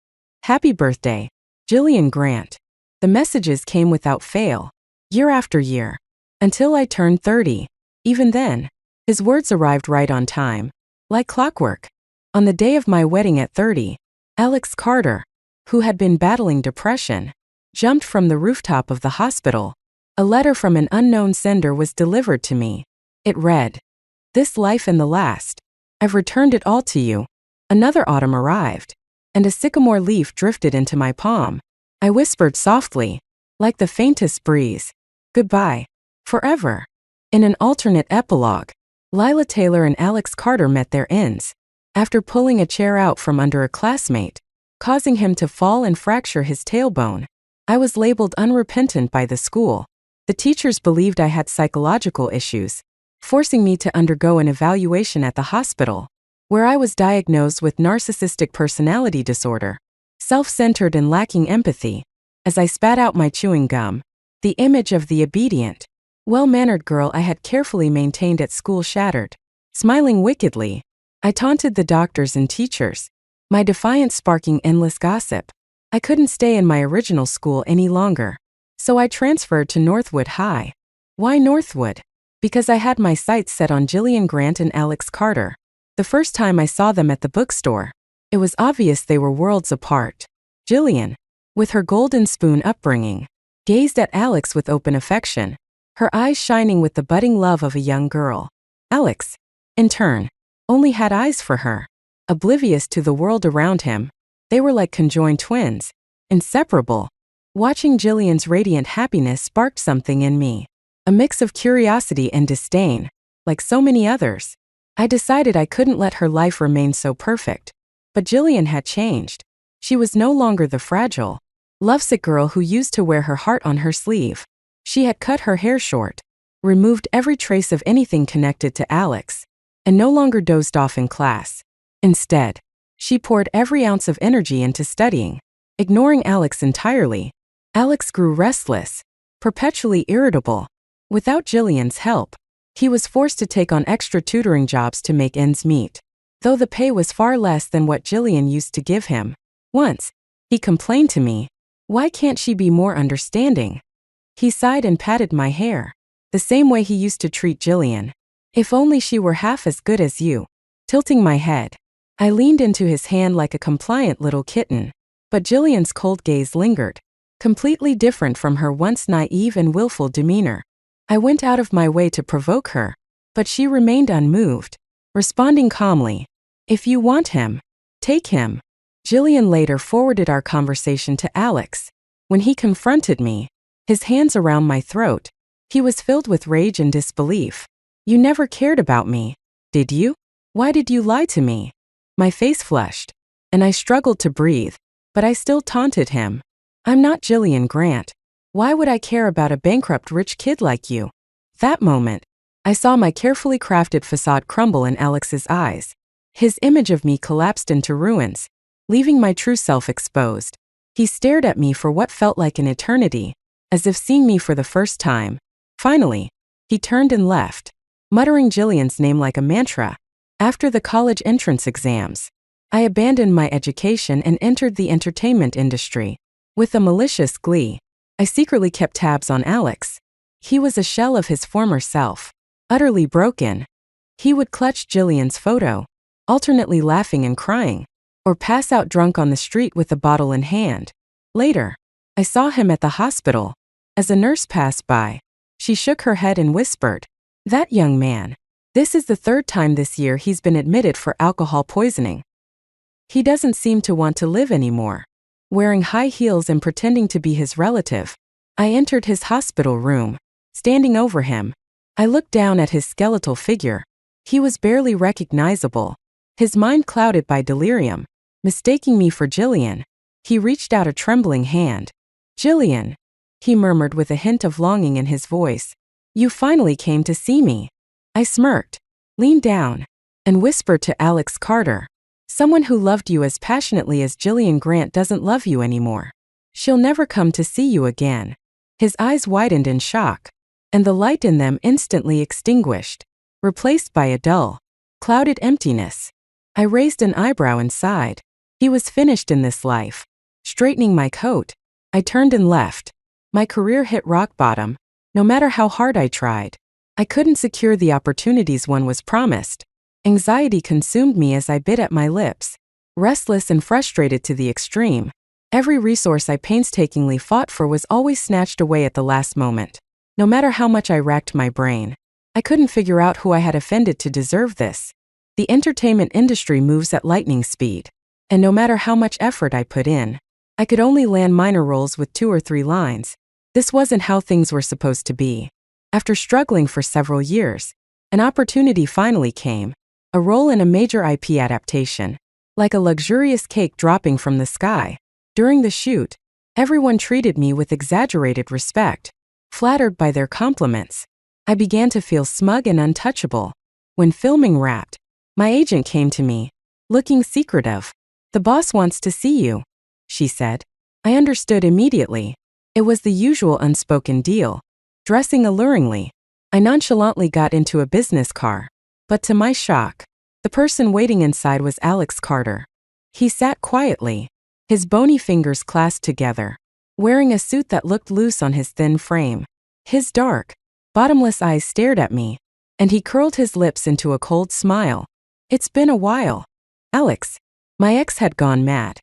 "Happy birthday, Jillian Grant. The messages came without fail, year after year, until I turned 30. Even then, his words arrived right on time, like clockwork. On the day of my wedding at 30, Alex Carter, who had been battling depression, jumped from the rooftop of the hospital. A letter from an unknown sender was delivered to me. It read, "This life and the last. I've returned it all to you." Another autumn arrived, and a sycamore leaf drifted into my palm. I whispered softly, like the faintest breeze, "Goodbye. Forever." In an alternate epilogue, Lila Taylor and Alex Carter met their ends. After pulling a chair out from under a classmate, causing him to fall and fracture his tailbone, I was labeled unrepentant by the school. The teachers believed I had psychological issues, forcing me to undergo an evaluation at the hospital, where I was diagnosed with narcissistic personality disorder, self-centered and lacking empathy. As I spat out my chewing gum, the image of the obedient, well-mannered girl I had carefully maintained at school shattered. Smiling wickedly, I taunted the doctors and teachers, my defiance sparking endless gossip. I couldn't stay in my original school any longer, so I transferred to Northwood High. Why Northwood? Because I had my sights set on Jillian Grant and Alex Carter. The first time I saw them at the bookstore, it was obvious they were worlds apart. Jillian, with her golden spoon upbringing, gazed at Alex with open affection, her eyes shining with the budding love of a young girl. Alex, in turn, only had eyes for her. Oblivious to the world around him, they were like conjoined twins, inseparable. Watching Jillian's radiant happiness sparked something in me, a mix of curiosity and disdain. Like so many others, I decided I couldn't let her life remain so perfect. But Jillian had changed. She was no longer the fragile, lovesick girl who used to wear her heart on her sleeve. She had cut her hair short, removed every trace of anything connected to Alex, and no longer dozed off in class. Instead, she poured every ounce of energy into studying, ignoring Alex entirely. Alex grew restless, perpetually irritable. Without Jillian's help, he was forced to take on extra tutoring jobs to make ends meet, though the pay was far less than what Jillian used to give him. Once, he complained to me, "Why can't she be more understanding?" He sighed and patted my hair, the same way he used to treat Jillian. "If only she were half as good as you." Tilting my head, I leaned into his hand like a compliant little kitten. But Jillian's cold gaze lingered, completely different from her once naive and willful demeanor. I went out of my way to provoke her, but she remained unmoved, responding calmly, "If you want him, take him." Jillian later forwarded our conversation to Alex. When he confronted me, his hands around my throat, he was filled with rage and disbelief. "You never cared about me, did you? Why did you lie to me?" My face flushed, and I struggled to breathe, but I still taunted him. "I'm not Jillian Grant. Why would I care about a bankrupt rich kid like you?" That moment, I saw my carefully crafted facade crumble in Alex's eyes. His image of me collapsed into ruins, leaving my true self exposed. He stared at me for what felt like an eternity, as if seeing me for the first time. Finally, he turned and left, muttering Jillian's name like a mantra. After the college entrance exams, I abandoned my education and entered the entertainment industry. With a malicious glee, I secretly kept tabs on Alex. He was a shell of his former self, utterly broken. He would clutch Jillian's photo, alternately laughing and crying, or pass out drunk on the street with a bottle in hand. Later, I saw him at the hospital. As a nurse passed by, she shook her head and whispered, "That young man. This is the third time this year he's been admitted for alcohol poisoning. He doesn't seem to want to live anymore." Wearing high heels and pretending to be his relative, I entered his hospital room. Standing over him, I looked down at his skeletal figure. He was barely recognizable, his mind clouded by delirium. Mistaking me for Jillian, he reached out a trembling hand. "Jillian," he murmured with a hint of longing in his voice. "You finally came to see me." I smirked, leaned down, and whispered to Alex Carter, "Someone who loved you as passionately as Jillian Grant doesn't love you anymore. She'll never come to see you again." His eyes widened in shock, and the light in them instantly extinguished, replaced by a dull, clouded emptiness. I raised an eyebrow and sighed. He was finished in this life. Straightening my coat, I turned and left. My career hit rock bottom. No matter how hard I tried, I couldn't secure the opportunities one was promised. Anxiety consumed me as I bit at my lips. Restless and frustrated to the extreme, every resource I painstakingly fought for was always snatched away at the last moment. No matter how much I racked my brain, I couldn't figure out who I had offended to deserve this. The entertainment industry moves at lightning speed, and no matter how much effort I put in, I could only land minor roles with 2 or 3 lines. This wasn't how things were supposed to be. After struggling for several years, an opportunity finally came, a role in a major IP adaptation, like a luxurious cake dropping from the sky. During the shoot, everyone treated me with exaggerated respect. Flattered by their compliments, I began to feel smug and untouchable. When filming wrapped, my agent came to me, looking secretive. "The boss wants to see you," she said. I understood immediately. It was the usual unspoken deal. Dressing alluringly, I nonchalantly got into a business car. But to my shock, the person waiting inside was Alex Carter. He sat quietly, his bony fingers clasped together, wearing a suit that looked loose on his thin frame. His dark, bottomless eyes stared at me, and he curled his lips into a cold smile. "It's been a while, Alex." My ex had gone mad.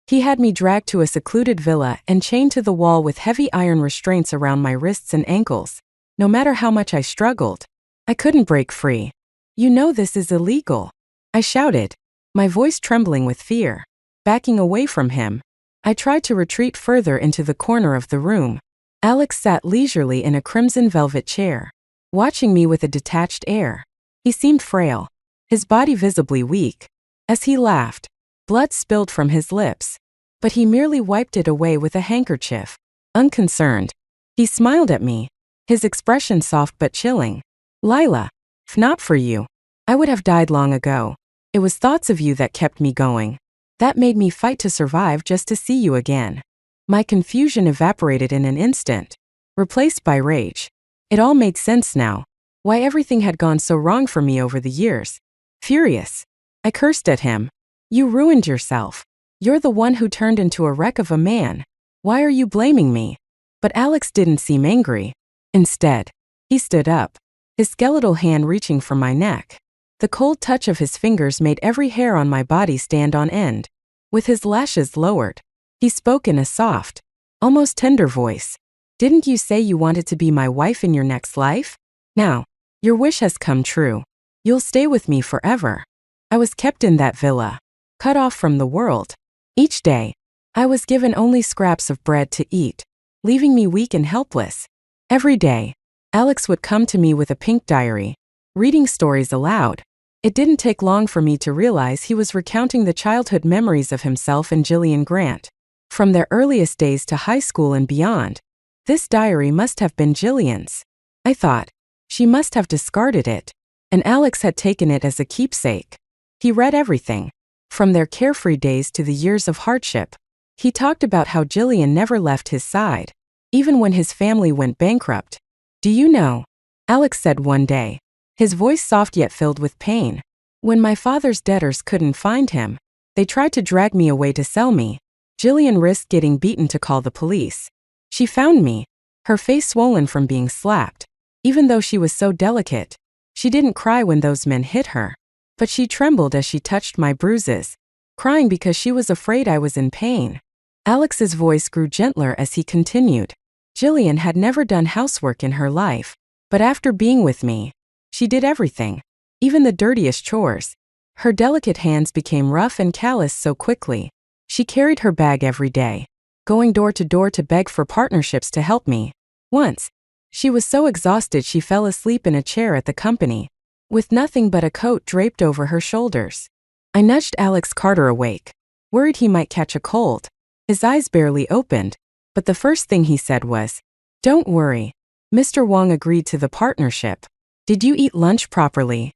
He had me dragged to a secluded villa and chained to the wall with heavy iron restraints around my wrists and ankles. No matter how much I struggled, I couldn't break free. "You know this is illegal," I shouted, my voice trembling with fear. Backing away from him, I tried to retreat further into the corner of the room. Alex sat leisurely in a crimson velvet chair, watching me with a detached air. He seemed frail, his body visibly weak. As he laughed, blood spilled from his lips, but he merely wiped it away with a handkerchief. Unconcerned, he smiled at me, his expression soft but chilling. "Lila, if not for you, I would have died long ago. It was thoughts of you that kept me going. That made me fight to survive just to see you again." My confusion evaporated in an instant, replaced by rage. It all made sense now, why everything had gone so wrong for me over the years. Furious, I cursed at him. "You ruined yourself. You're the one who turned into a wreck of a man. Why are you blaming me?" But Alex didn't seem angry. Instead, he stood up, his skeletal hand reaching for my neck. The cold touch of his fingers made every hair on my body stand on end. With his lashes lowered, he spoke in a soft, almost tender voice. "Didn't you say you wanted to be my wife in your next life? Now, your wish has come true. You'll stay with me forever." I was kept in that villa, cut off from the world. Each day, I was given only scraps of bread to eat, leaving me weak and helpless. Every day, Alex would come to me with a pink diary, reading stories aloud. It didn't take long for me to realize he was recounting the childhood memories of himself and Jillian Grant. From their earliest days to high school and beyond, this diary must have been Jillian's. I thought, she must have discarded it, and Alex had taken it as a keepsake. He read everything, from their carefree days to the years of hardship. He talked about how Jillian never left his side, even when his family went bankrupt. "Do you know?" Alex said one day, his voice soft yet filled with pain. "When my father's debtors couldn't find him, they tried to drag me away to sell me. Jillian risked getting beaten to call the police. She found me, her face swollen from being slapped. Even though she was so delicate, she didn't cry when those men hit her. But she trembled as she touched my bruises, crying because she was afraid I was in pain." Alex's voice grew gentler as he continued. "Jillian had never done housework in her life, but after being with me, she did everything, even the dirtiest chores. Her delicate hands became rough and calloused so quickly. She carried her bag every day, going door to door to beg for partnerships to help me. Once, she was so exhausted she fell asleep in a chair at the company, with nothing but a coat draped over her shoulders. I nudged Alex Carter awake, worried he might catch a cold. His eyes barely opened, but the first thing he said was, "Don't worry. Mr. Wong agreed to the partnership. Did you eat lunch properly?"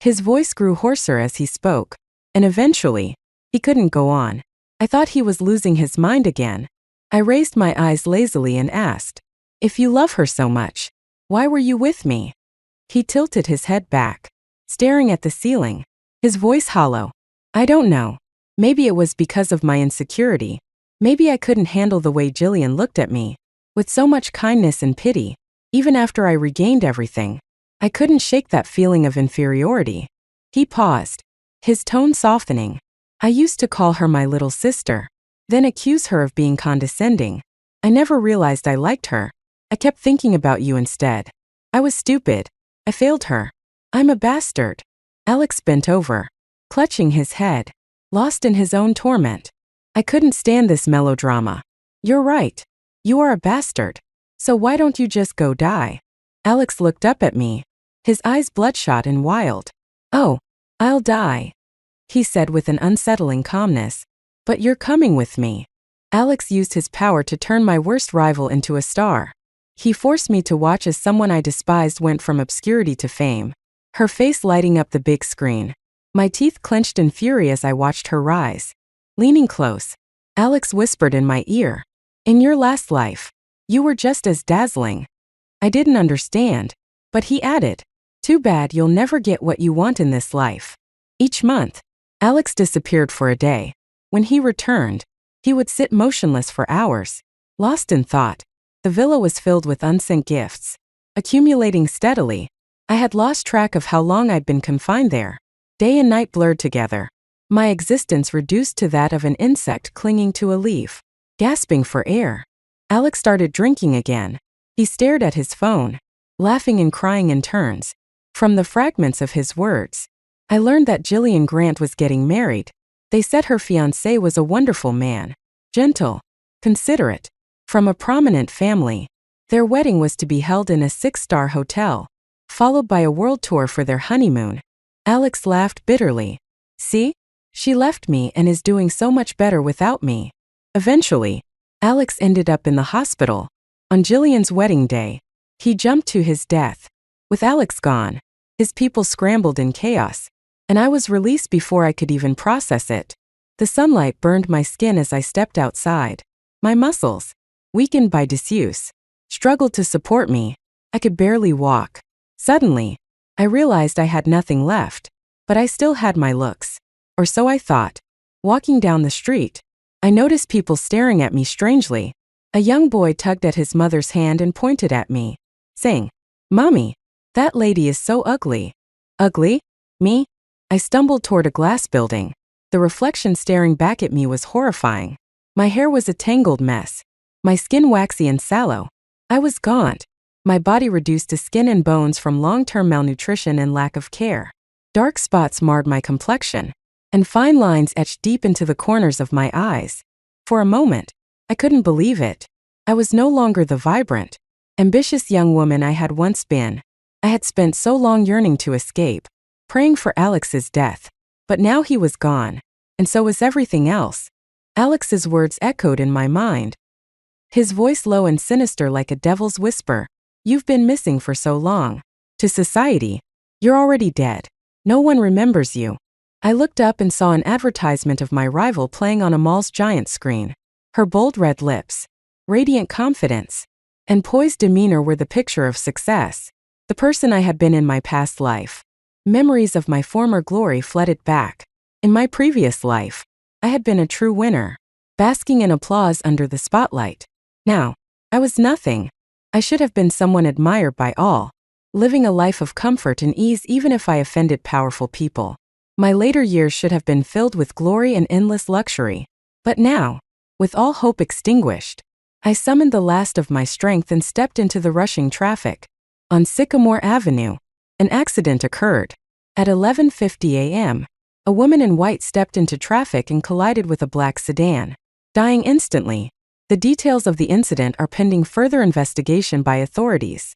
His voice grew hoarser as he spoke, and eventually, he couldn't go on. I thought he was losing his mind again. I raised my eyes lazily and asked, "If you love her so much, why were you with me?" He tilted his head back, staring at the ceiling, his voice hollow. "I don't know. Maybe it was because of my insecurity. Maybe I couldn't handle the way Jillian looked at me, with so much kindness and pity. Even after I regained everything, I couldn't shake that feeling of inferiority. He paused, his tone softening. I used to call her my little sister, then accuse her of being condescending. I never realized I liked her. I kept thinking about you instead. I was stupid. I failed her. I'm a bastard. Alex bent over, clutching his head, lost in his own torment. I couldn't stand this melodrama. You're right. You are a bastard. So why don't you just go die? Alex looked up at me, his eyes bloodshot and wild. Oh, I'll die, he said with an unsettling calmness. But you're coming with me. Alex used his power to turn my worst rival into a star. He forced me to watch as someone I despised went from obscurity to fame, her face lighting up the big screen. My teeth clenched in fury as I watched her rise. Leaning close, Alex whispered in my ear, "In your last life, you were just as dazzling." I didn't understand, but he added, "Too bad you'll never get what you want in this life." Each month, Alex disappeared for a day. When he returned, he would sit motionless for hours, lost in thought. The villa was filled with unsent gifts, accumulating steadily. I had lost track of how long I'd been confined there. Day and night blurred together, my existence reduced to that of an insect clinging to a leaf, gasping for air. Alex started drinking again. He stared at his phone, laughing and crying in turns. From the fragments of his words, I learned that Jillian Grant was getting married. They said her fiancé was a wonderful man, gentle, considerate, from a prominent family. Their wedding was to be held in a 6-star hotel, followed by a world tour for their honeymoon. Alex laughed bitterly. See? She left me and is doing so much better without me. Eventually, Alex ended up in the hospital. On Jillian's wedding day, he jumped to his death. With Alex gone, his people scrambled in chaos, and I was released before I could even process it. The sunlight burned my skin as I stepped outside. My muscles, weakened by disuse, struggled to support me. I could barely walk. Suddenly, I realized I had nothing left, but I still had my looks. Or so I thought. Walking down the street, I noticed people staring at me strangely. A young boy tugged at his mother's hand and pointed at me, saying, "Mommy, that lady is so ugly." Ugly? Me? I stumbled toward a glass building. The reflection staring back at me was horrifying. My hair was a tangled mess, my skin waxy and sallow. I was gaunt, my body reduced to skin and bones from long-term malnutrition and lack of care. Dark spots marred my complexion, and fine lines etched deep into the corners of my eyes. For a moment, I couldn't believe it. I was no longer the vibrant, ambitious young woman I had once been. I had spent so long yearning to escape, praying for Alex's death. But now he was gone, and so was everything else. Alex's words echoed in my mind, his voice low and sinister like a devil's whisper. "You've been missing for so long. To society, you're already dead. No one remembers you." I looked up and saw an advertisement of my rival playing on a mall's giant screen. Her bold red lips, radiant confidence, and poised demeanor were the picture of success, the person I had been in my past life. Memories of my former glory flooded back. In my previous life, I had been a true winner, basking in applause under the spotlight. Now, I was nothing. I should have been someone admired by all, living a life of comfort and ease even if I offended powerful people. My later years should have been filled with glory and endless luxury. But now, with all hope extinguished, I summoned the last of my strength and stepped into the rushing traffic. On Sycamore Avenue, an accident occurred. At 11:50 a.m., a woman in white stepped into traffic and collided with a black sedan, dying instantly. The details of the incident are pending further investigation by authorities.